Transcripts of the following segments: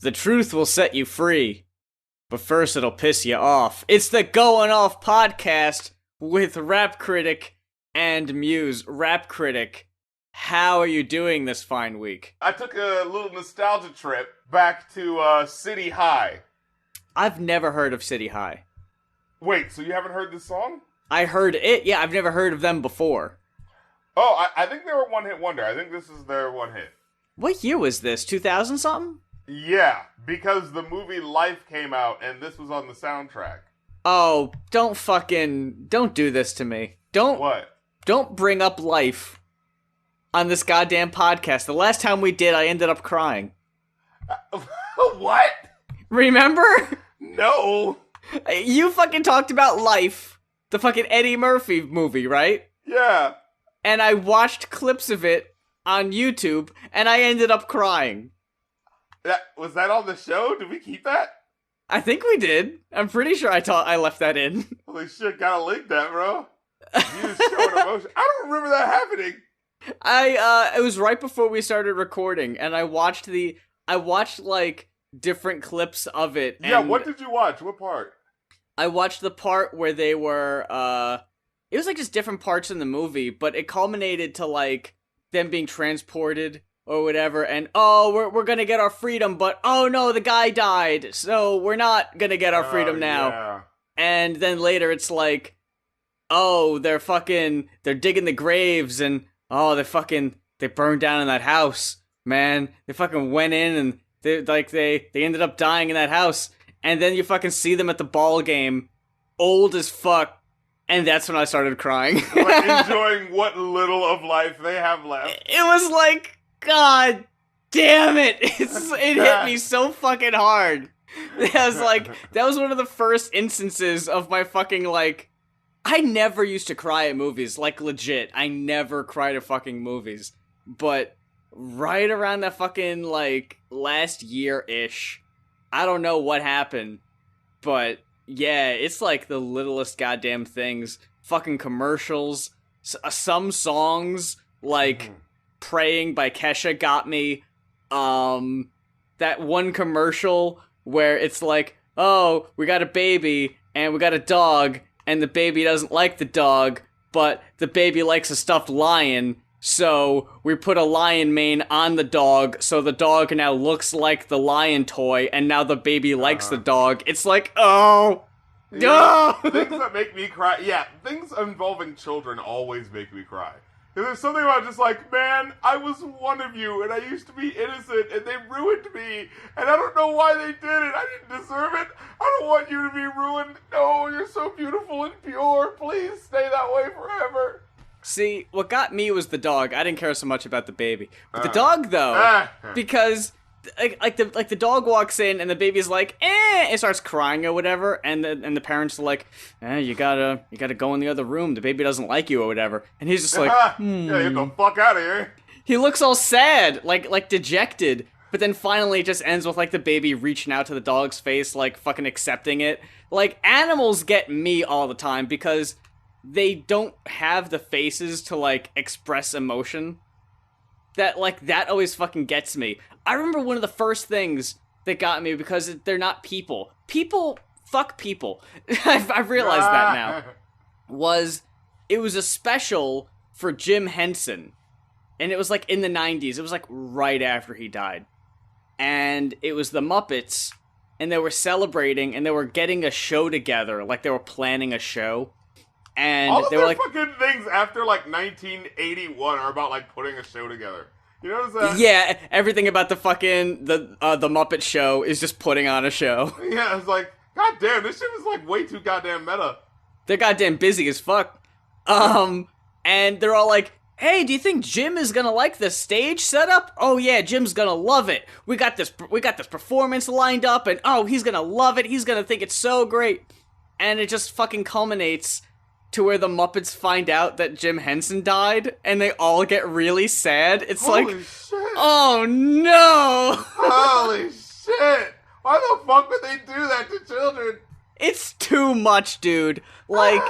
The truth will set you free, but first it'll piss you off. It's the Going Off podcast with Rap Critic and Muse. Rap Critic, how are you doing this fine week? I took a little nostalgia trip back to City High. I've never heard of City High. Wait, so you haven't heard this song? I heard it, yeah, I've never heard of them before. Oh, I think they were one-hit wonder. I think this is their one hit. What year was this? 2000 something? Yeah, because the movie Life came out and this was on the soundtrack. Oh, don't do this to me. What? Don't bring up Life on this goddamn podcast. The last time we did, I ended up crying. What? Remember? No. You fucking talked about Life, the fucking Eddie Murphy movie, right? Yeah. And I watched clips of it on YouTube, and I ended up crying. Was that on the show? Did we keep that? I think we did. I'm pretty sure I left that in. Holy shit, gotta link that, bro. You just showing emotion. I don't remember that happening. It was right before we started recording, and I watched like different clips of it. Yeah, what did you watch? What part? I watched the part where they were, it was like just different parts in the movie, but it culminated to like them being transported or whatever, and we're gonna get our freedom, but oh no, the guy died, so we're not gonna get our freedom now. Yeah. And then later it's like, they're digging the graves, and they burned down in that house, man. They fucking went in and they ended up dying in that house. And then you fucking see them at the ball game, old as fuck, and that's when I started crying. Like enjoying what little of life they have left. It was like, God damn it! It hit me so fucking hard. That was one of the first instances of my fucking, like, I never used to cry at movies, like, legit. I never cried at fucking movies. But right around that fucking, like, last year-ish, I don't know what happened, but yeah, it's like the littlest goddamn things. Fucking commercials, some songs, like Praying by Kesha got me. That one commercial where it's like, oh, we got a baby, and we got a dog, and the baby doesn't like the dog, but the baby likes a stuffed lion, so we put a lion mane on the dog, so the dog now looks like the lion toy, and now the baby likes the dog. It's like, oh, no! Things that make me cry. Yeah, things involving children always make me cry. And there's something about just like, man, I was one of you, and I used to be innocent, and they ruined me, and I don't know why they did it. I didn't deserve it. I don't want you to be ruined. No, you're so beautiful and pure. Please stay that way forever. See, what got me was the dog. I didn't care so much about the baby. But the dog, though, because like the dog walks in and the baby's like, and starts crying or whatever, and the parents are like, you gotta go in the other room. The baby doesn't like you or whatever. And he's just like, Yeah, get the fuck out of here. He looks all sad, like dejected. But then finally it just ends with like the baby reaching out to the dog's face, like fucking accepting it. Like, animals get me all the time because they don't have the faces to, like, express emotion. That always fucking gets me. I remember one of the first things that got me, because they're not people. Fuck people. I've realized that now. It was a special for Jim Henson. And it was, like, in the 90s. It was, like, right after he died. And it was the Muppets, and they were celebrating, and they were getting a show together. Like, they were planning a show. And all of they their were like, fucking things after like 1981 are about like putting a show together. You notice that? Yeah, everything about the fucking the Muppet Show is just putting on a show. Yeah, it's like, god damn, this shit was like way too goddamn meta. They're goddamn busy as fuck. And they're all like, hey, do you think Jim is gonna like the stage setup? Oh yeah, Jim's gonna love it. We got this performance lined up, and oh, he's gonna love it. He's gonna think it's so great. And it just fucking culminates to where the Muppets find out that Jim Henson died, and they all get really sad. It's Holy like, shit. Oh no! Holy shit! Why the fuck would they do that to children? It's too much, dude. Like,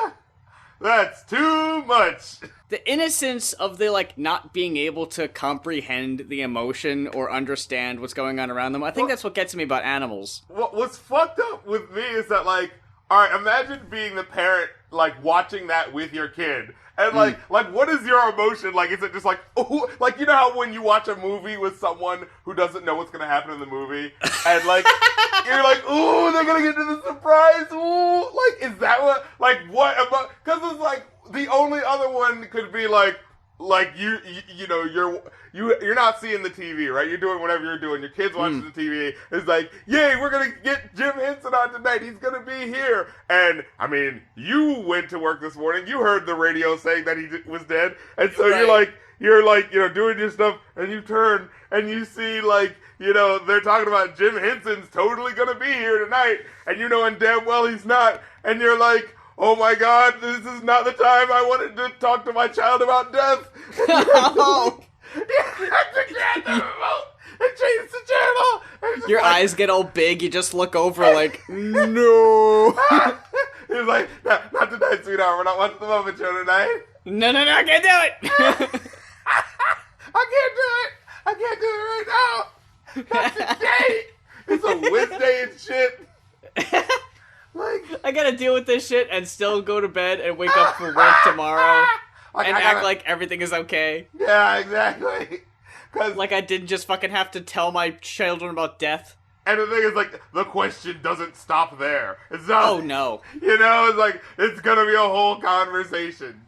That's too much. The innocence of the, like, not being able to comprehend the emotion or understand what's going on around them. I think that's what gets me about animals. What's fucked up with me is that, like, alright, imagine being the parent, like, watching that with your kid. And, like, what is your emotion? Like, is it just like, ooh, like, you know how when you watch a movie with someone who doesn't know what's gonna happen in the movie? And, like, you're like, ooh, they're gonna get to the surprise, ooh. Like, is that what, like, what about, because it's like, the only other one could be like you know, you're not seeing the TV, right? You're doing whatever you're doing. Your kid's watching the TV. It's like, yay, we're gonna get Jim Henson on tonight. He's gonna be here. And I mean, you went to work this morning. You heard the radio saying that he was dead, and so you're like, you know, doing your stuff, and you turn and you see, like, you know, they're talking about Jim Henson's totally gonna be here tonight, and you know, and damn well he's not, and you're like, oh my God, this is not the time I wanted to talk to my child about death. No. You have to grab the remote and change the channel. Your eyes get all big, you just look over like, no. He's like, no, not tonight, sweetheart. We're not watching the Muppet Show tonight. No, I can't do it. I can't do it right now. Not today. It's a Wednesday and shit. Like, I gotta deal with this shit and still go to bed and wake up for work tomorrow and act like everything is okay. Yeah, exactly. Like I didn't just fucking have to tell my children about death. And the thing is, like, the question doesn't stop there. It's not. Oh no. You know, it's like, it's gonna be a whole conversation.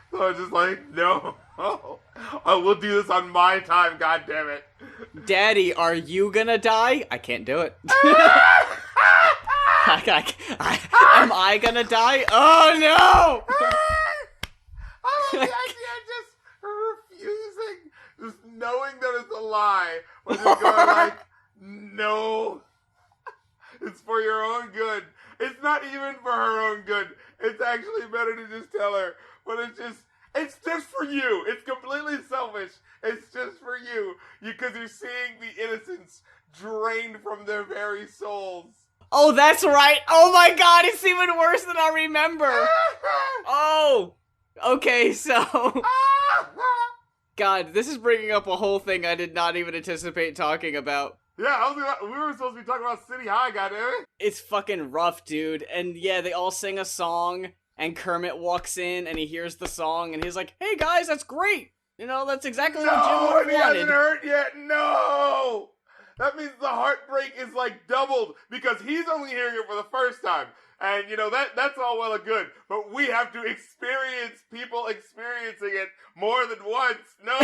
So it's just like, no. Oh, we'll do this on my time, goddammit. Daddy, are you gonna die? I can't do it. Am I gonna die? Oh no! I love the idea of just refusing, just knowing that it's a lie, but just going like, no, it's for your own good. It's not even for her own good. It's actually better to just tell her, but it's just for you. It's completely selfish. It's just for you, because you're seeing the innocence drained from their very souls. Oh, that's right. Oh my God, it's even worse than I remember. Oh, okay, so. God, this is bringing up a whole thing I did not even anticipate talking about. Yeah, we were supposed to be talking about City High, goddammit. It's fucking rough, dude. And yeah, they all sing a song, and Kermit walks in, and he hears the song, and he's like, hey guys, that's great. You know, that's exactly what Jim would have wanted. No, he hasn't heard yet, no! That means the heartbreak is like doubled because he's only hearing it for the first time. And, you know, that's all well and good. But we have to experience people experiencing it more than once. No!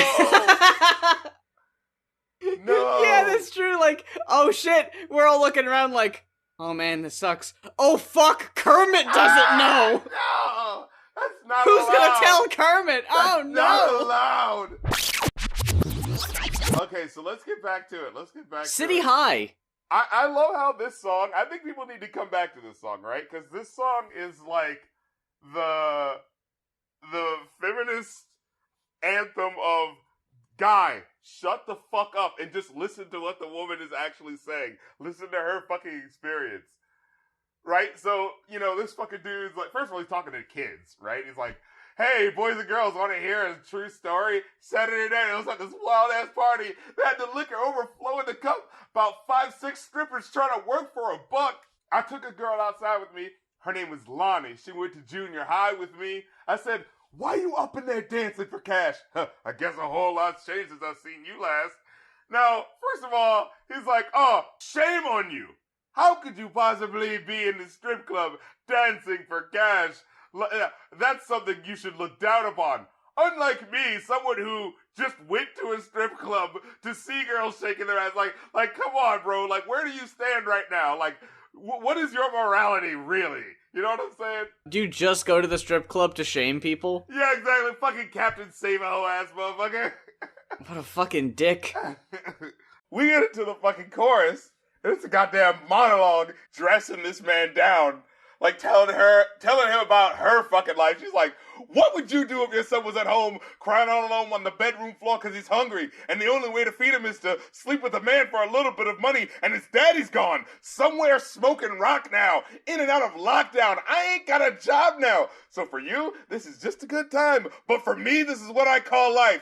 No! Yeah, that's true. Like, oh shit, we're all looking around like, oh man, this sucks. Oh fuck, Kermit doesn't know! No! That's not Who's allowed! gonna tell Kermit? Oh no! Not allowed! Okay, so let's get back to it. City High. I love how this song, I think people need to come back to this song, right? Because this song is like the feminist anthem of, guy, shut the fuck up and just listen to what the woman is actually saying. Listen to her fucking experience. Right? So, you know, this fucking dude's like, first of all, he's talking to kids, right? He's like, hey, boys and girls, want to hear a true story? Saturday night, it was like this wild-ass party. They had the liquor overflow in the cup. About 5-6 strippers trying to work for $1. I took a girl outside with me. Her name was Lonnie. She went to junior high with me. I said, why you up in there dancing for cash? I guess a whole lot's changed since I've seen you last. Now, first of all, he's like, oh, shame on you. How could you possibly be in the strip club dancing for cash? That's something you should look down upon. Unlike me, someone who just went to a strip club to see girls shaking their ass, like, come on, bro, like, where do you stand right now? Like, what is your morality, really? You know what I'm saying? Do you just go to the strip club to shame people? Yeah, exactly. Fucking Captain Save-A-Ho-ass motherfucker. What a fucking dick. We get into the fucking chorus, and it's a goddamn monologue dressing this man down. like telling him about her fucking life. She's like, what would you do if your son was at home crying all alone on the bedroom floor because he's hungry and the only way to feed him is to sleep with a man for a little bit of money and his daddy's gone somewhere smoking rock now, in and out of lockdown. I ain't got a job now. So for you, this is just a good time. But for me, this is what I call life.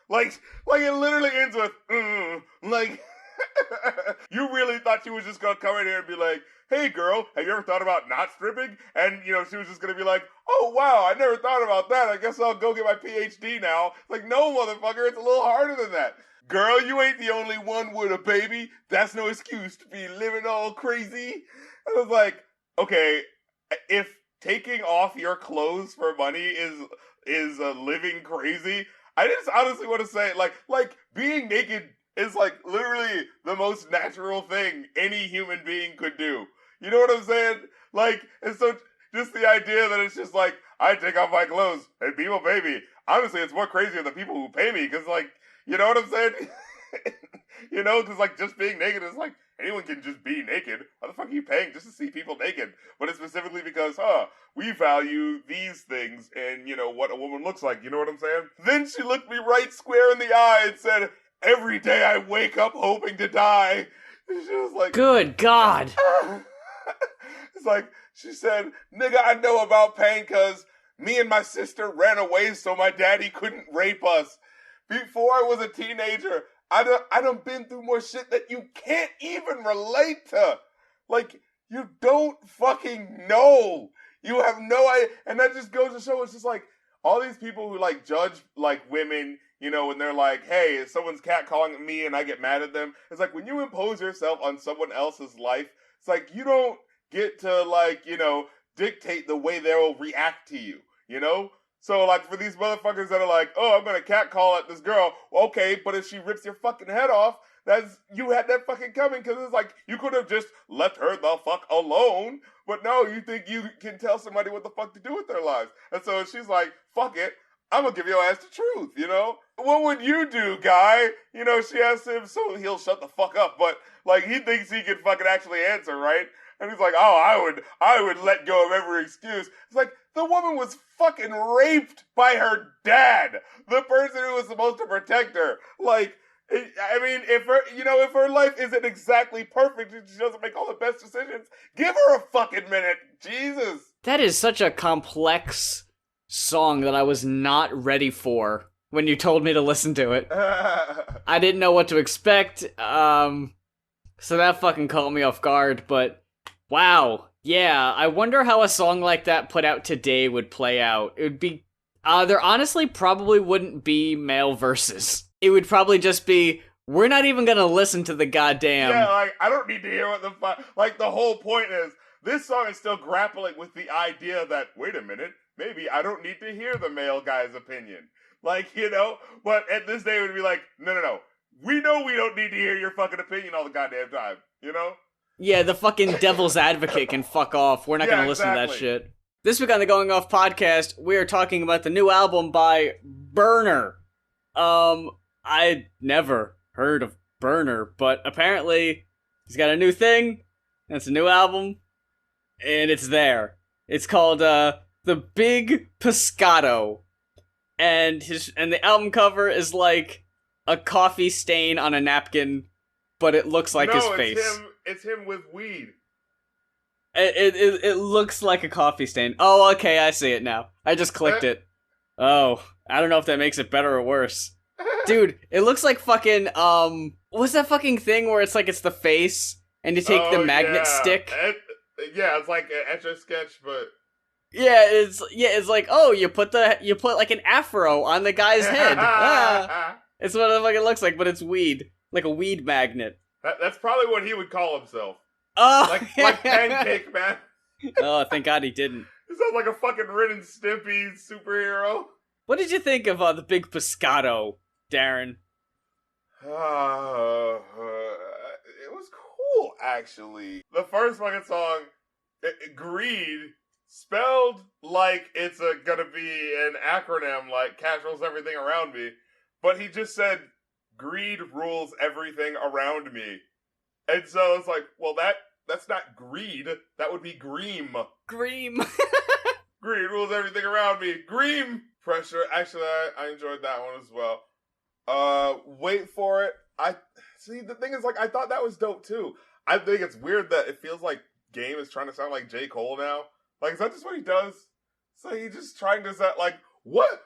Like it literally ends with, like, you really thought she was just gonna come in here and be like, hey girl, have you ever thought about not stripping? And, she was just gonna be like, oh wow, I never thought about that. I guess I'll go get my PhD now. Like, no, motherfucker, it's a little harder than that. Girl, you ain't the only one with a baby. That's no excuse to be living all crazy. I was like, okay, if taking off your clothes for money is living crazy, I just honestly want to say, like being naked is like literally the most natural thing any human being could do. You know what I'm saying? Like, and so just the idea that it's just like, I take off my clothes and people pay me. Honestly, it's more crazier than people who pay me, because, like, you know what I'm saying? Because, like, just being naked is like, anyone can just be naked. Why the fuck are you paying just to see people naked? But it's specifically because, we value these things and, what a woman looks like. You know what I'm saying? Then she looked me right square in the eye and said, every day I wake up hoping to die. And she was like, good God. It's like, she said, nigga, I know about pain because me and my sister ran away so my daddy couldn't rape us. Before I was a teenager, I done been through more shit that you can't even relate to. Like, you don't fucking know. You have no idea. And that just goes to show, it's just like, all these people who, like, judge, like, women, and they're like, hey, is someone's catcalling me and I get mad at them. It's like, when you impose yourself on someone else's life, it's like, you don't get to, like, dictate the way they'll react to you, So, like, for these motherfuckers that are like, oh, I'm gonna catcall at this girl, okay, but if she rips your fucking head off, you had that fucking coming, because it's like, you could have just left her the fuck alone, but no, you think you can tell somebody what the fuck to do with their lives. And so she's like, fuck it, I'm gonna give your ass the truth, What would you do, guy? She asked him, so he'll shut the fuck up, but, like, he thinks he can fucking actually answer, right? And he's like, oh, I would let go of every excuse. It's like, the woman was fucking raped by her dad, the person who was supposed to protect her. Like, I mean, if her life isn't exactly perfect and she doesn't make all the best decisions, give her a fucking minute. Jesus. That is such a complex song that I was not ready for when you told me to listen to it. I didn't know what to expect, so that fucking caught me off guard, but wow, yeah, I wonder how a song like that put out today would play out. It would be, there honestly probably wouldn't be male verses. It would probably just be, we're not even gonna listen to the goddamn... Yeah, like, I don't need to hear what the fuck... Like, the whole point is, this song is still grappling with the idea that, wait a minute, maybe I don't need to hear the male guy's opinion. Like, but at this day it would be like, no. We know we don't need to hear your fucking opinion all the goddamn time, Yeah, the fucking devil's advocate can fuck off. We're not gonna listen to that shit. This week on the Going Off podcast, we are talking about the new album by Berner. I'd never heard of Berner, but apparently he's got a new thing, and it's a new album, and it's there. It's called, The Big Pescado. And the album cover is like a coffee stain on a napkin, but it looks like his face. It's him with weed. It looks like a coffee stain. Oh, okay, I see it now. I just clicked it. Oh, I don't know if that makes it better or worse. Dude, it looks like fucking, what's that fucking thing where it's like it's the face, and you take the magnet stick? It's like an Etch-a-Sketch, but... Yeah, it's like, oh, you put like an afro on the guy's head. It's what it fucking looks like, but it's weed. Like a weed magnet. That's probably what he would call himself. Oh! Like Pancake Man. Oh, thank God he didn't. He sounds like a fucking Ren and Stimpy superhero. What did you think of the Big Pescado, Darren? It was cool, actually. The first fucking song, Greed, spelled like it's gonna be an acronym like Cash Rules Everything Around Me, but he just said, greed rules everything around me. And so it's like, well, that That's not greed. That would be Greem. Greem. Greed rules everything around me. Greem. Pressure. Actually, I enjoyed that one as well. Wait for it. I see. The thing is, like, I thought that was dope too. I think it's weird that it feels like Game is trying to sound like J. Cole now. Like, is that just what he does? So he's just trying to sound like what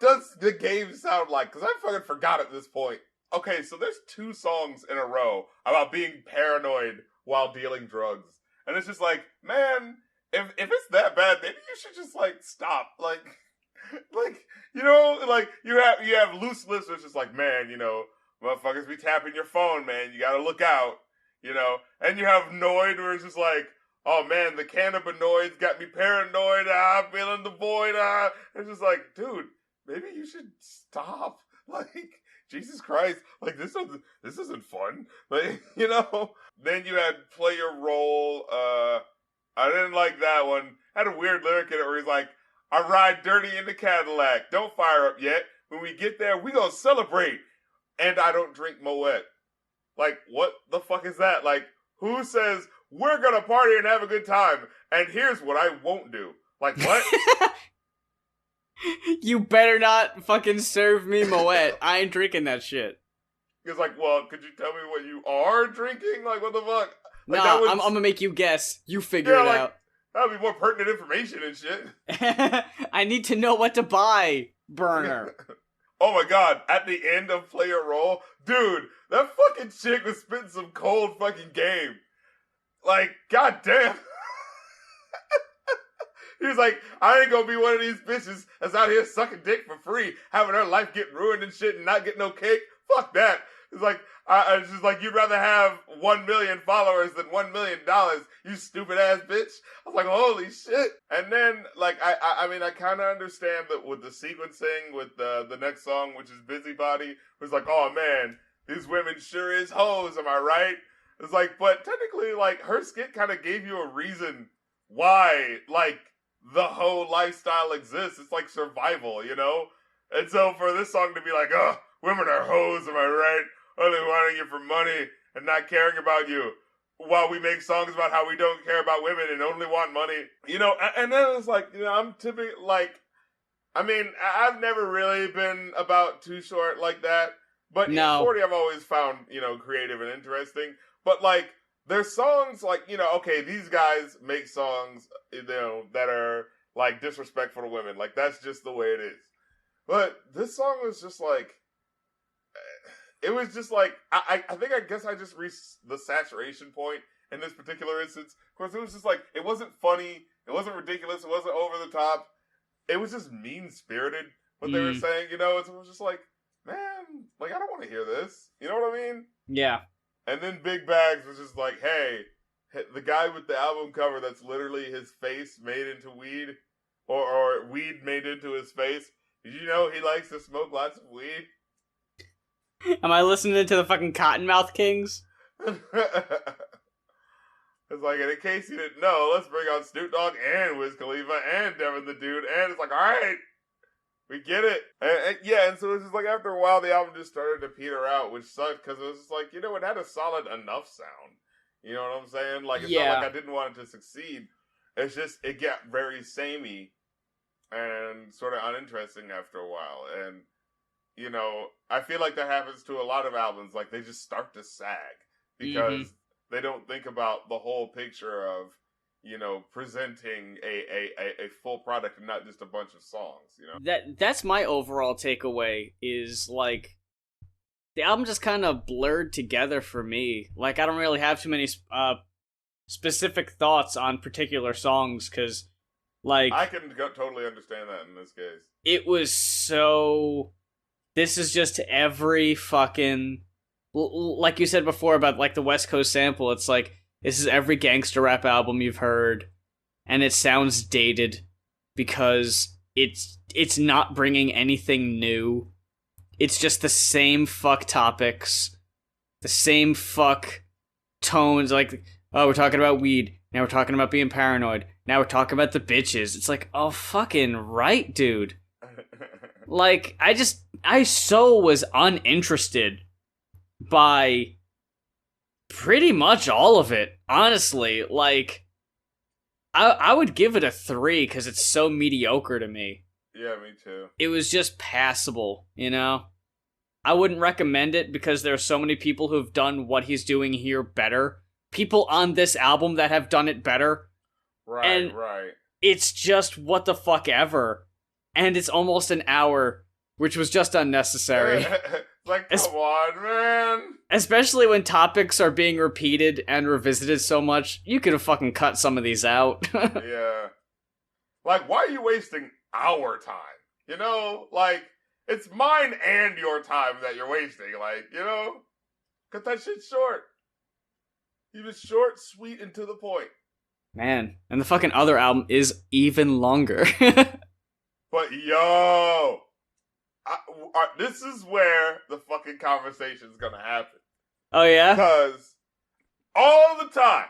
does the Game sound like? Because I fucking forgot at this point. Okay, so there's 2 songs in a row about being paranoid while dealing drugs, and it's just like, man, if it's that bad, maybe you should just like stop, like you know, like you have loose lips. It's just like, man, you know, motherfuckers be tapping your phone, man. You gotta look out, you know. And you have Noid, where it's just like, oh man, the cannabinoids got me paranoid. I'm feeling the void. It's just like, dude, maybe you should stop. Like, Jesus Christ, like this isn't fun. Like, you know. Then you had Play Your Role. I didn't like that one. Had a weird lyric in it where he's like, I ride dirty in the Cadillac. Don't fire up yet. When we get there, we gonna celebrate. And I don't drink Moet. Like, what the fuck is that? Like, who says we're gonna party and have a good time? And here's what I won't do. Like, what? You better not fucking serve me Moet. I ain't drinking that shit. It's like, well, could you tell me what you are drinking? Like, what the fuck? Like, nah, I'm gonna make you guess. You figure it out. That would be more pertinent information and shit. I need to know what to buy, Berner. Oh my god, at the end of Play Your Role, dude, that fucking chick was spitting some cold fucking game. Like, goddamn. He was like, I ain't gonna be one of these bitches that's out here sucking dick for free, having her life get ruined and shit and not get no cake. Fuck that. It's like, it's just like, you'd rather have 1 million followers than $1 million, you stupid ass bitch. I was like, holy shit. And then, like, I mean, I kind of understand that with the sequencing with the next song, which is Busybody, it was like, oh man, these women sure is hoes, am I right? It's like, but technically, like, her skit kind of gave you a reason why, like, the hoe lifestyle exists. It's like survival, you know? And so for this song to be like, oh, women are hoes, am I right? Only wanting you for money and not caring about you, while we make songs about how we don't care about women and only want money, you know. And then it's like, you know, I'm typically like, I mean, I've never really been about Too Short like that, but no. 40 I've always found, you know, creative and interesting. But like, there's songs like, you know, okay, these guys make songs, you know, that are like disrespectful to women, like that's just the way it is. But this song was just like, it was just like, I guess I just reached the saturation point in this particular instance. Of course, it was just like, it wasn't funny, it wasn't ridiculous, it wasn't over the top. It was just mean-spirited, what they were saying, you know? It was just like, man, like, I don't want to hear this. You know what I mean? Yeah. And then Big Bags was just like, hey, the guy with the album cover that's literally his face made into weed, or weed made into his face. Did you know he likes to smoke lots of weed? Am I listening to the fucking Cottonmouth Kings? It's like, and in case you didn't know, let's bring on Snoop Dogg and Wiz Khalifa and Devin the Dude, and it's like, alright, we get it. And so it's just like, after a while, the album just started to peter out, which sucked, because it was just like, you know, it had a solid enough sound. You know what I'm saying? Like, it's not like I didn't want it to succeed. It's just, it got very samey and sort of uninteresting after a while, and you know, I feel like that happens to a lot of albums. Like, they just start to sag because they don't think about the whole picture of, you know, presenting a full product and not just a bunch of songs, you know? That's my overall takeaway, is, like, the album just kind of blurred together for me. Like, I don't really have too many specific thoughts on particular songs, because, like... I can totally understand that in this case. It was so... This is just every fucking... Like you said before about, like, the West Coast sample, it's like, this is every gangster rap album you've heard, and it sounds dated, because it's not bringing anything new. It's just the same fuck topics, the same fuck tones, like, oh, we're talking about weed, now we're talking about being paranoid, now we're talking about the bitches. It's like, oh, fucking right, dude. Like, I so was uninterested by Pretty much all of it, honestly. Like, I would give it a 3 because it's so mediocre to me. Yeah, me too. It was just passable, you know? I wouldn't recommend it because there are so many people who've done what he's doing here better. People on this album that have done it better. Right. It's just what the fuck ever. And it's almost an hour, which was just unnecessary. Like, come on, man. Especially when topics are being repeated and revisited so much, you could have fucking cut some of these out. Yeah. Like, why are you wasting our time? You know? Like, it's mine and your time that you're wasting. Like, you know? Cut that shit short. Keep it short, sweet, and to the point. Man, and the fucking other album is even longer. But, yo... this is where the fucking conversation's gonna happen. Oh, yeah? Because all the time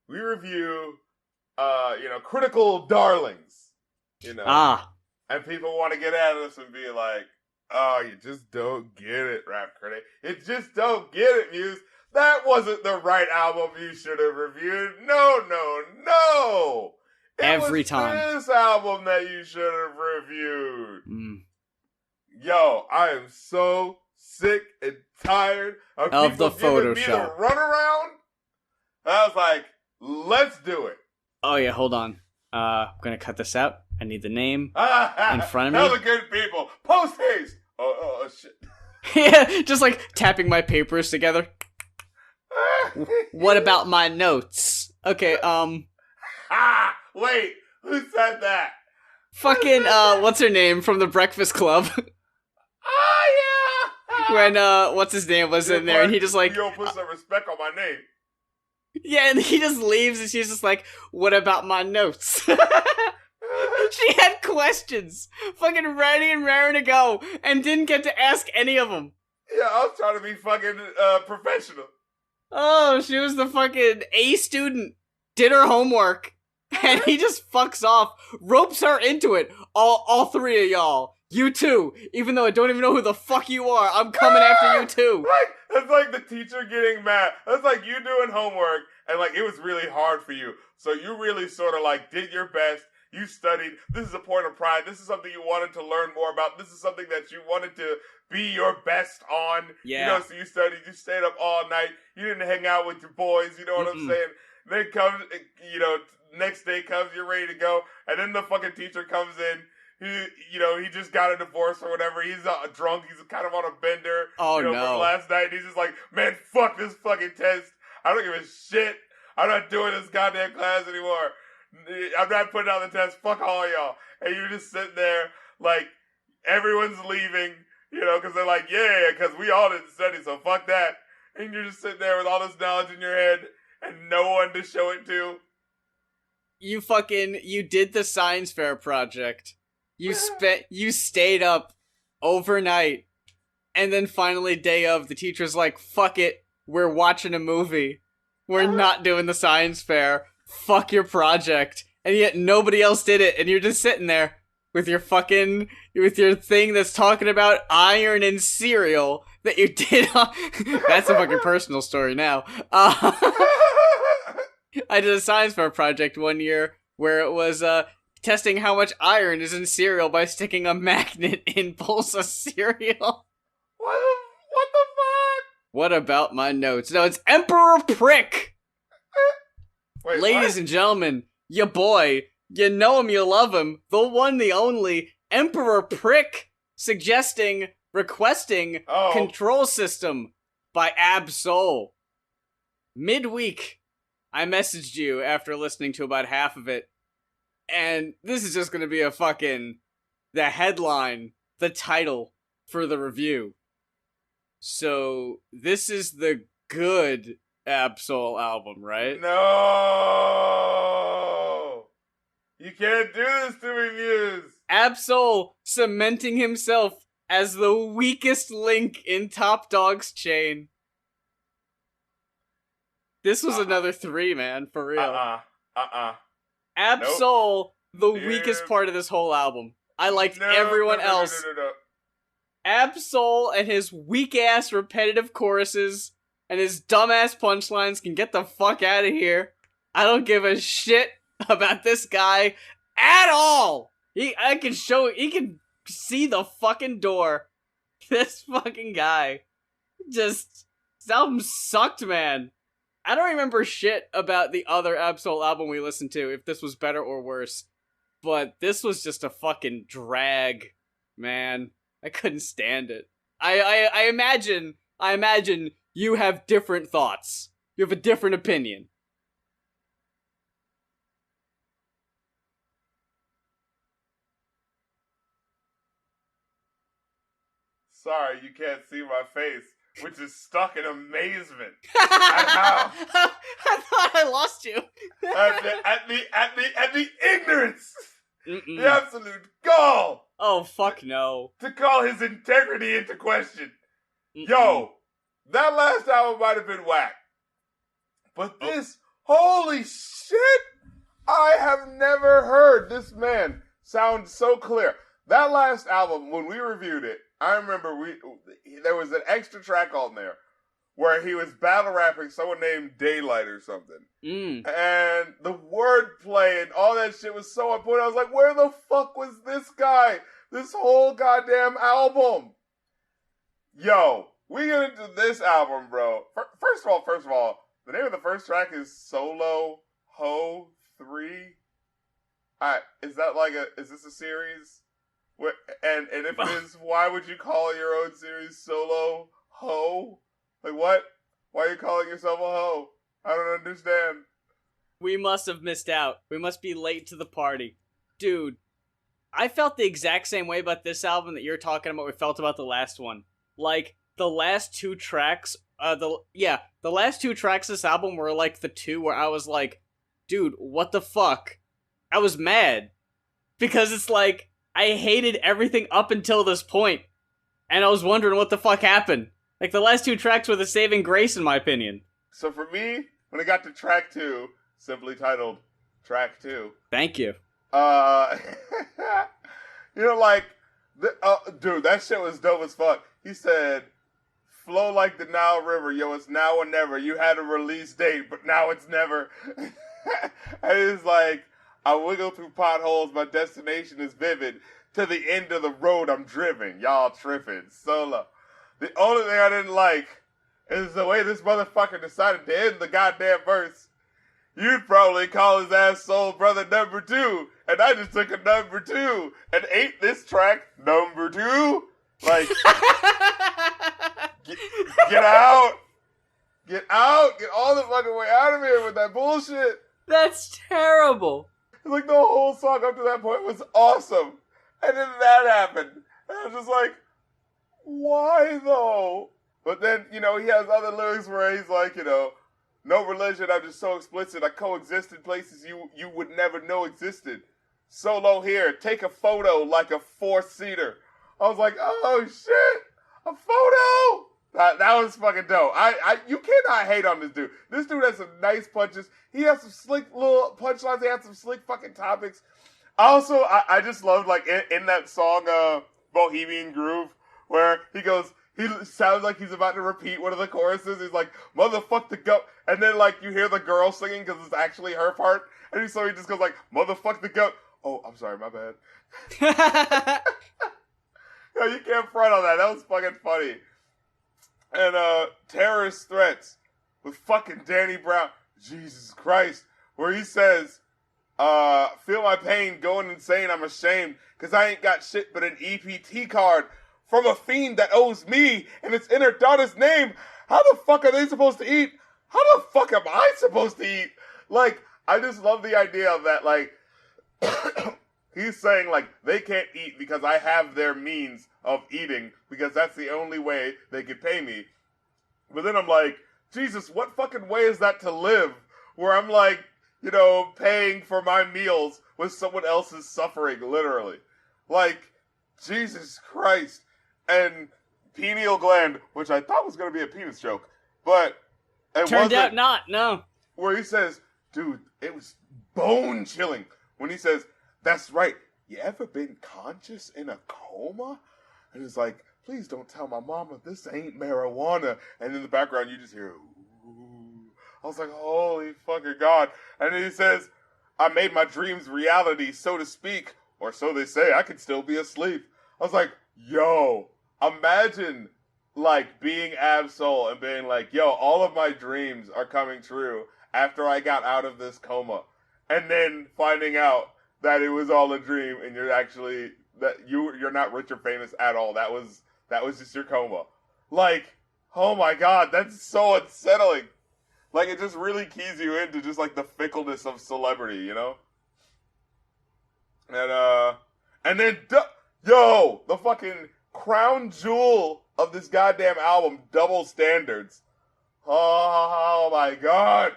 we review, critical darlings, you know. And people want to get at us and be like, oh, you just don't get it, Rap Critic. You just don't get it, Muse. That wasn't the right album you should have reviewed. No. Every time. This album that you should have reviewed. Yo, I am so sick and tired of people the giving me the Photoshop runaround. I was like, let's do it. Oh yeah, hold on. I'm gonna cut this out. I need the name in front of me. Tell the good people. Post haste. Oh shit. Yeah, just like tapping my papers together. What about my notes? Okay, wait, who said that? Fucking, what's her name from the Breakfast Club? Oh, yeah! When, what's his name was in there, and he just like... You don't put some respect on my name. Yeah, and he just leaves, and she's just like, what about my notes? She had questions, fucking ready and raring to go, and didn't get to ask any of them. Yeah, I was trying to be fucking, professional. Oh, she was the fucking A student, did her homework, and he just fucks off, ropes her into it. All three of y'all. You too. Even though I don't even know who the fuck you are, I'm coming after you too. That's like the teacher getting mad. That's like you doing homework, and like it was really hard for you. So you really sort of like did your best. You studied. This is a point of pride. This is something you wanted to learn more about. This is something that you wanted to be your best on. Yeah. You know, so you studied. You stayed up all night. You didn't hang out with your boys. You know what I'm saying? Then comes, next day comes, you're ready to go. And then the fucking teacher comes in. He just got a divorce or whatever. He's drunk. He's kind of on a bender. Oh, no. From last night. And he's just like, man, fuck this fucking test. I don't give a shit. I'm not doing this goddamn class anymore. I'm not putting out the test. Fuck all y'all. And you're just sitting there like everyone's leaving, because they're like, yeah, because we all didn't study, so fuck that. And you're just sitting there with all this knowledge in your head and no one to show it to. You did the science fair project. You stayed up overnight, and then finally day of, the teacher's like, fuck it, we're watching a movie. We're not doing the science fair. Fuck your project. And yet nobody else did it, and you're just sitting there with your thing that's talking about iron and cereal that you did on... That's a fucking personal story now. I did a science fair project one year where it was, testing how much iron is in cereal by sticking a magnet in bowls of cereal. What the fuck? What about my notes? No, it's Emperor Prick! Wait, ladies and gentlemen, ya boy, you know him, you love him, the one, the only, Emperor Prick, requesting Control System by Ab-Soul. Midweek, I messaged you after listening to about half of it, and this is just gonna be the headline, the title for the review. So, this is the good Ab-Soul album, right? No! You can't do this to me, Muse! Ab-Soul cementing himself as the weakest link in Top Dog's chain. This was another 3, man, for real. Ab-Soul, the weakest part of this whole album. I liked everyone else. No. Ab-Soul and his weak-ass repetitive choruses and his dumbass punchlines can get the fuck out of here. I don't give a shit about this guy at all. He can see the fucking door. This fucking guy. This album sucked, man. I don't remember shit about the other Absol album we listened to, if this was better or worse. But this was just a fucking drag, man. I couldn't stand it. I imagine you have different thoughts. You have a different opinion. Sorry, you can't see my face, which is stuck in amazement at how I thought I lost you. at the ignorance, Mm-mm. the absolute gall. Oh fuck no! To call his integrity into question. Mm-mm. Yo, that last album might have been whack, but this, holy shit! I have never heard this man sound so clear. That last album, when we reviewed it, I remember there was an extra track on there where he was battle rapping someone named Daylight or something. And the wordplay and all that shit was so on point. I was like, where the fuck was this guy this whole goddamn album? Yo, we get into this album, bro. First of all, the name of the first track is Solo Ho 3. Is this a series? And if it is, why would you call your own series Solo Ho? Like, what? Why are you calling yourself a hoe? I don't understand. We must have missed out. We must be late to the party. Dude, I felt the exact same way about this album that you're talking about we felt about the last one. Like, the last two tracks, the last two tracks of this album were like the two where I was like, dude, what the fuck? I was mad. Because it's like, I hated everything up until this point, and I was wondering what the fuck happened. Like, the last two tracks were the saving grace, in my opinion. So for me, when it got to track 2, simply titled Track 2. Thank you. Dude, that shit was dope as fuck. He said, flow like the Nile River, yo, it's now or never. You had a release date, but now it's never. And it's like, I wiggle through potholes, my destination is vivid. To the end of the road I'm driven. Y'all tripping. Solo. The only thing I didn't like is the way this motherfucker decided to end the goddamn verse. You'd probably call his ass Soul Brother number 2. And I just took a number 2 and ate this track number 2. Like, get out. Get out. Get all the fucking way out of here with that bullshit. That's terrible. Like, the whole song up to that point was awesome. And then that happened. And I was just like, why though? But then, he has other lyrics where he's like, no religion, I'm just so explicit. I coexist in places you would never know existed. Solo here, take a photo like a 4-seater. I was like, oh shit, a photo? That was fucking dope. You cannot hate on this dude. This dude has some nice punches. He has some slick little punchlines. He has some slick fucking topics. Also, I just loved, like, in that song, Bohemian Groove, where he sounds like he's about to repeat one of the choruses. He's like, motherfuck the goat. And then, like, you hear the girl singing because it's actually her part. And so he just goes like, motherfuck the goat. Oh, I'm sorry, my bad. No, you can't front on that. That was fucking funny. And terrorist threats with fucking Danny Brown. Jesus Christ. Where he says, feel my pain, going insane, I'm ashamed, because I ain't got shit but an EPT card from a fiend that owes me, and it's in her daughter's name. How the fuck are they supposed to eat? How the fuck am I supposed to eat? Like, I just love the idea of that, like, he's saying, like, they can't eat because I have their means of eating, because that's the only way they could pay me. But then I'm like, Jesus, what fucking way is that to live? Where I'm like, paying for my meals with someone else's suffering, literally. Like, Jesus Christ. And pineal gland, which I thought was going to be a penis joke, but it turned out not, no. Where he says, dude, it was bone chilling. When he says, that's right, you ever been conscious in a coma? And it's like, please don't tell my mama this ain't marijuana. And in the background, you just hear, ooh. I was like, holy fucking God. And then he says, I made my dreams reality, so to speak, or so they say. I could still be asleep. I was like, yo, imagine like being Absol and being like, yo, all of my dreams are coming true after I got out of this coma. And then finding out that it was all a dream and you're actually, that you're not rich or famous at all. That was just your coma. Like, oh my God, that's so unsettling. Like, it just really keys you into just like the fickleness of celebrity, you know? And then, yo, the fucking crown jewel of this goddamn album, Double Standards. Oh my God.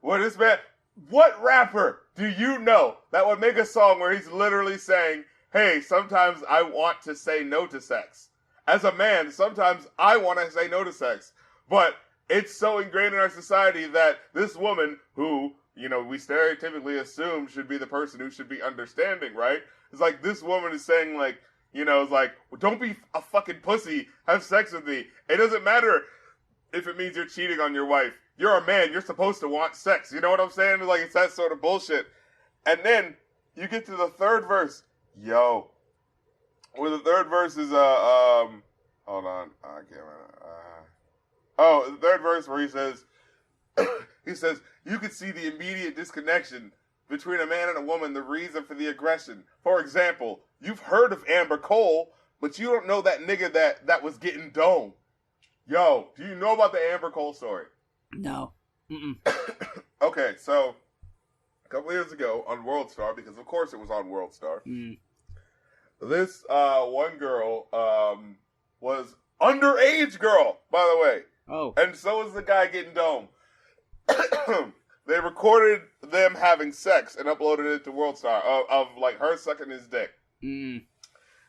What rapper do you know that would make a song where he's literally saying, hey, sometimes I want to say no to sex. As a man, sometimes I want to say no to sex. But it's so ingrained in our society that this woman who, you know, we stereotypically assume should be the person who should be understanding, right? It's like this woman is saying like, you know, it's like, well, don't be a fucking pussy. Have sex with me. It doesn't matter if it means you're cheating on your wife. You're a man. You're supposed to want sex. You know what I'm saying? Like, it's that sort of bullshit. And then you get to the third verse. Yo. Well, the third verse is, hold on. I can't remember. The third verse where he says, you could see the immediate disconnection between a man and a woman, the reason for the aggression. For example, you've heard of Amber Cole, but you don't know that nigga that was getting domed. Yo, do you know about the Amber Cole story? No. Mm-mm. Okay, so a couple years ago on World Star, because of course it was on World Star, this one girl was underage girl, by the way. Oh. And so was the guy getting domed. They recorded them having sex and uploaded it to World Star of like her sucking his dick. Mm.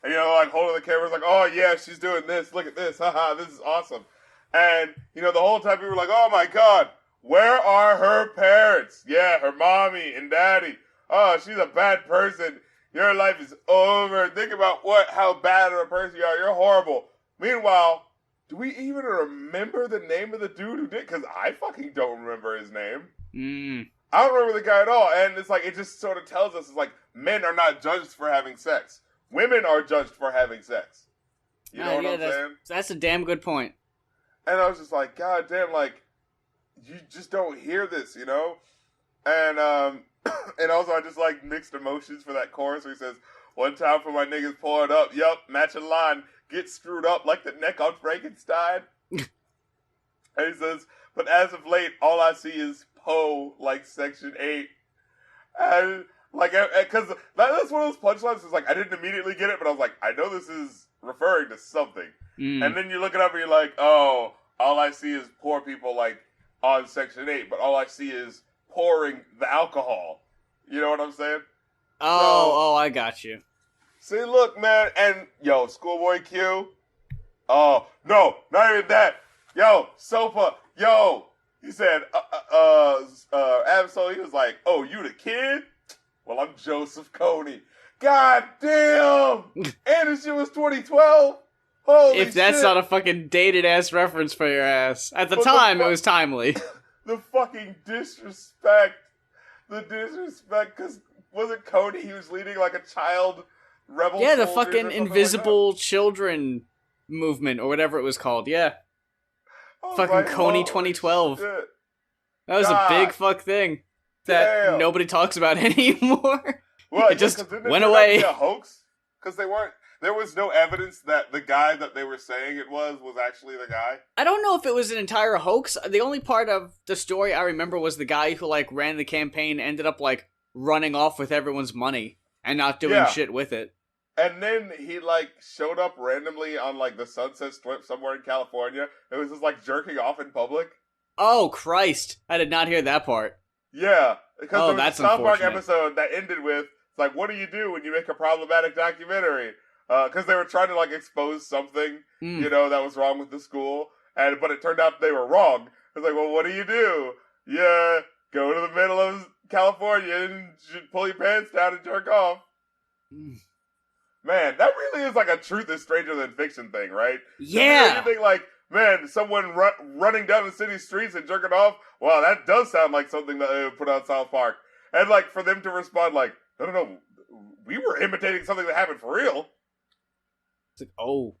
And you know, like holding the camera, like, oh yeah, she's doing this. Look at this. Haha, this is awesome. And, you know, the whole time people were like, oh my God, where are her parents? Yeah, her mommy and daddy. Oh, she's a bad person. Your life is over. Think about how bad of a person you are. You're horrible. Meanwhile, do we even remember the name of the dude who did? Because I fucking don't remember his name. I don't remember the guy at all. And it's like, it just sort of tells us, it's like, men are not judged for having sex. Women are judged for having sex. You know what I'm saying? That's a damn good point. And I was just like, God damn, like, you just don't hear this, you know? And and also I just like mixed emotions for that chorus where he says, one time for my niggas poured up, yup, matching line, get screwed up like the neck on Frankenstein. And he says, but as of late, all I see is Poe, like Section 8. And, like, because that's one of those punchlines, it's like, I didn't immediately get it, but I was like, I know this is referring to something. And then you look it up and you're like, oh, all I see is poor people, like, on Section 8, but all I see is pouring the alcohol. You know what I'm saying? Oh, I got you. See, look, man, and, yo, Schoolboy Q. Oh, no, not even that. Yo, Sopa, yo, he said, Absol, he was like, oh, you the kid? Well, I'm Joseph Coney. God damn! And this shit was 2012? Holy if that's shit. not a fucking dated-ass reference for your ass. At the time, it was timely. The fucking disrespect. The disrespect, because wasn't Coney, he was leading like a child rebel. Yeah, the fucking Invisible Children movement, or whatever it was called, yeah. Fucking like, Coney 2012. Shit. That was a big fuck thing that nobody talks about anymore. Well, it just went away. A hoax? Because there was no evidence that the guy that they were saying it was actually the guy. I don't know if it was an entire hoax. The only part of the story I remember was the guy who, like, ran the campaign ended up, like, running off with everyone's money and not doing shit with it. And then he, like, showed up randomly on, like, the Sunset Strip somewhere in California. It was just, like, jerking off in public. Oh, Christ. I did not hear that part. Yeah. Because there was a South Park episode that ended with, it's like, what do you do when you make a problematic documentary? Because they were trying to, like, expose something, you know, that was wrong with the school. But it turned out they were wrong. It's like, well, what do? Yeah, go to the middle of California and pull your pants down and jerk off. Man, that really is like a truth is stranger than fiction thing, right? Yeah. You think like, man, someone running down the city streets and jerking off, wow, that does sound like something that they would put on South Park. And like for them to respond like, no, we were imitating something that happened for real. It's like, oh.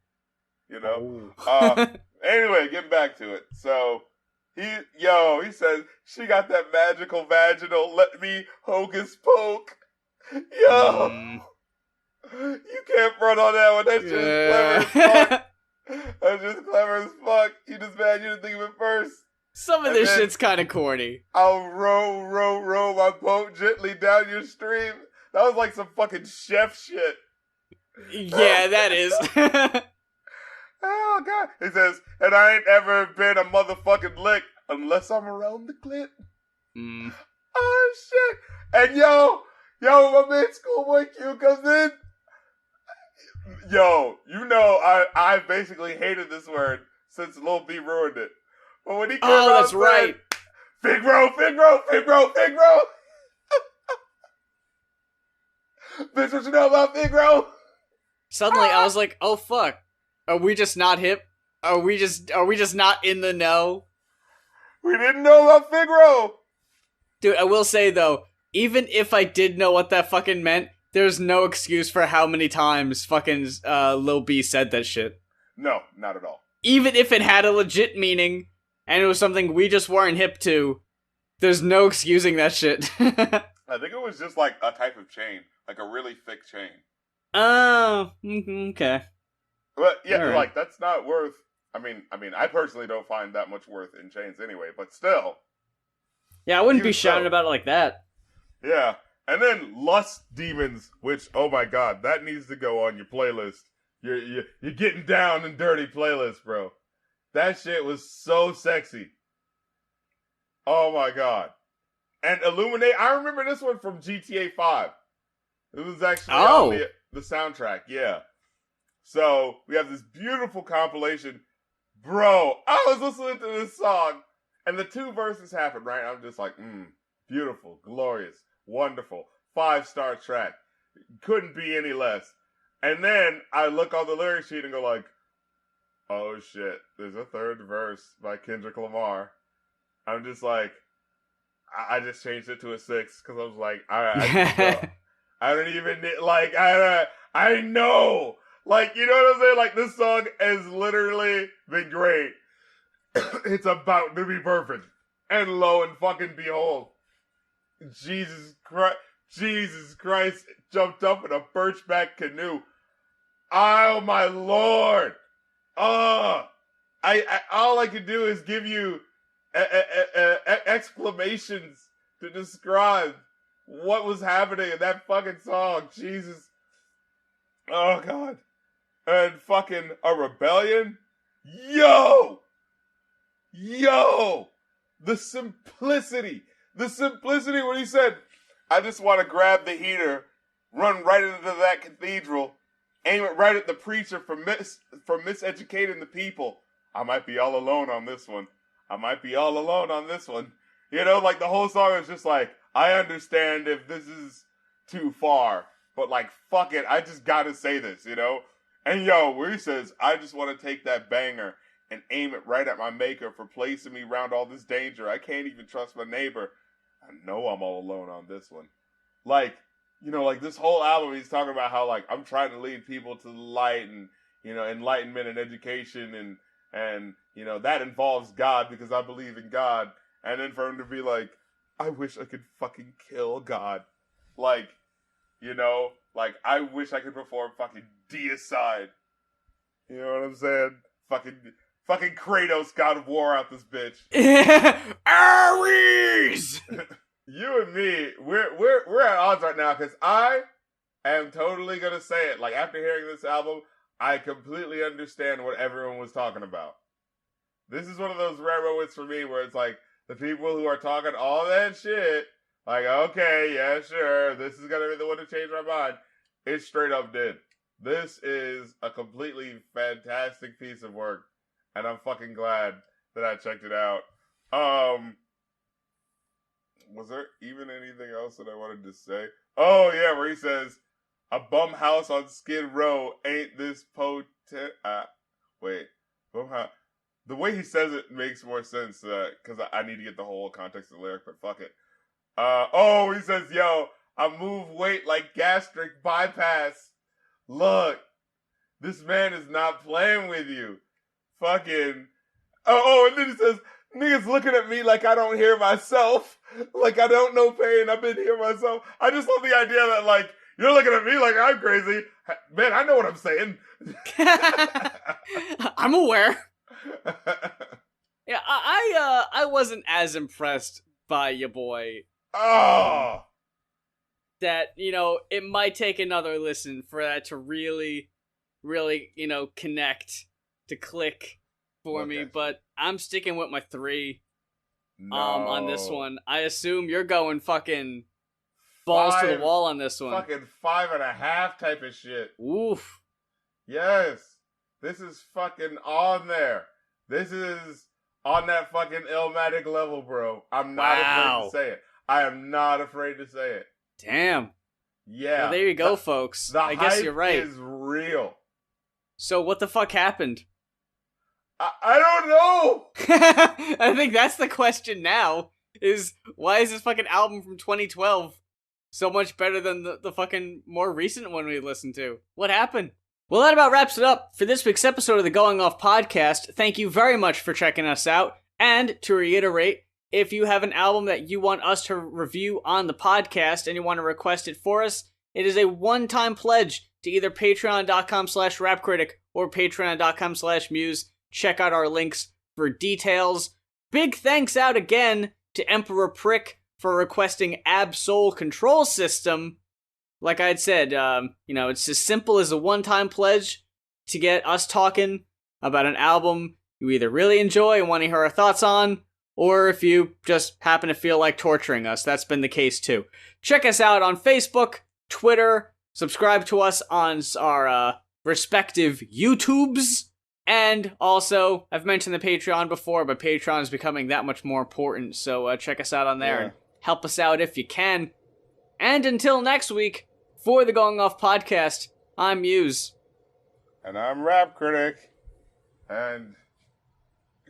You know? Anyway, getting back to it. So, he says, she got that magical vaginal, let me hocus poke. Yo! You can't front on that one. That's just clever as fuck. That's just clever as fuck. You just mad you didn't think of it first. Some of this shit's kind of corny. I'll row my boat gently down your stream. That was like some fucking chef shit. Yeah, that is. Oh, God. He says, and I ain't ever been a motherfucking lick unless I'm around the clip. Oh, shit. And yo, my man Schoolboy Q comes in. Yo, you know, I basically hated this word since Lil B ruined it. But when he came out that's saying, right. Fig row. Bitch, what you know about Fig row? Suddenly, I was like, oh, fuck. Are we just not hip? Are we just not in the know? We didn't know about Fig row. Dude, I will say, though, even if I did know what that fucking meant, there's no excuse for how many times fucking Lil B said that shit. No, not at all. Even if it had a legit meaning, and it was something we just weren't hip to, there's no excusing that shit. I think it was just like a type of chain. Like a really thick chain. Oh, okay. But yeah, right. like that's not worth. I mean, I personally don't find that much worth in chains anyway. But still, yeah, I wouldn't be shouting about it like that. Yeah, and then Lust Demons, which oh my god, that needs to go on your playlist. You're getting down and dirty playlist, bro. That shit was so sexy. Oh my god. And Illuminate, I remember this one from GTA 5. It was actually on the soundtrack, yeah. So, we have this beautiful compilation. Bro, I was listening to this song, and the two verses happened, right? I'm just like, beautiful, glorious, wonderful, 5-star track. Couldn't be any less. And then, I look on the lyric sheet and go like, oh shit, there's a third verse by Kendrick Lamar. I'm just like, I just changed it to a 6, because I was like, I don't even like I know, like, you know what I'm saying? Like, this song has literally been great. It's about to be perfect, and lo and fucking behold, Jesus Christ jumped up in a birchback canoe. Oh my lord! I all I can do is give you exclamations to describe what was happening in that fucking song. Jesus. Oh, God. And fucking a rebellion? Yo! The simplicity when he said, I just want to grab the heater, run right into that cathedral, aim it right at the preacher for miseducating the people. I might be all alone on this one. You know, like the whole song is just like, I understand if this is too far, but like, fuck it, I just gotta say this, you know? And yo, where he says, I just want to take that banger and aim it right at my maker for placing me around all this danger. I can't even trust my neighbor. I know I'm all alone on this one. Like, you know, like this whole album, he's talking about how like, I'm trying to lead people to the light and, you know, enlightenment and education and, you know, that involves God because I believe in God. And then for him to be like, I wish I could fucking kill God. Like, you know, like, I wish I could perform fucking deicide. You know what I'm saying? Fucking Kratos, God of War out this bitch. Ares! You and me, we're at odds right now because I am totally gonna say it. Like, after hearing this album, I completely understand what everyone was talking about. This is one of those rare moments for me where it's like, the people who are talking all that shit, like, okay, yeah, sure, this is gonna be the one to change my mind. It straight up did. This is a completely fantastic piece of work, and I'm fucking glad that I checked it out. Was there even anything else that I wanted to say? Oh, yeah, where he says, A bum house on Skid Row ain't this potent. Wait, bum house. The way he says it makes more sense because I need to get the whole context of the lyric, but fuck it. He says, yo, I move weight like gastric bypass. Look, this man is not playing with you. Fucking. And then he says, niggas looking at me like I don't hear myself. Like I don't know pain. I've been here myself. I just love the idea that, like, you're looking at me like I'm crazy. Man, I know what I'm saying. I'm aware. Yeah, I wasn't as impressed by your boy. Oh. That, it might take another listen for that to really, really, connect, to click for me. But I'm sticking with my 3 on this one. I assume you're going fucking balls to the wall on this one. Fucking 5.5 type of shit. Oof. Yes. This is fucking on there. This is on that fucking Illmatic level, bro. I'm not afraid to say it. I am not afraid to say it. Damn. Yeah. Well, there you go, folks. I guess you're right. The hype is real. So what the fuck happened? I don't know. I think that's the question now, is why is this fucking album from 2012 so much better than the fucking more recent one we listened to? What happened? Well, that about wraps it up for this week's episode of the Going Off Podcast. Thank you very much for checking us out. And to reiterate, if you have an album that you want us to review on the podcast and you want to request it for us, it is a one-time pledge to either patreon.com/rapcritic or patreon.com/muse. Check out our links for details. Big thanks out again to Emperor Prick for requesting Ab-Soul Control System. Like I had said, it's as simple as a one-time pledge to get us talking about an album you either really enjoy and want to hear our thoughts on, or if you just happen to feel like torturing us. That's been the case too. Check us out on Facebook, Twitter, subscribe to us on our respective YouTubes, and also, I've mentioned the Patreon before, but Patreon is becoming that much more important, so check us out on there and help us out if you can. And until next week, for the Going Off Podcast, I'm Muse. And I'm Rap Critic. And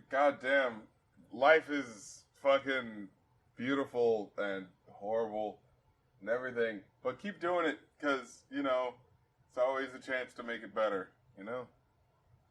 goddamn, life is fucking beautiful and horrible and everything. But keep doing it, because, it's always a chance to make it better,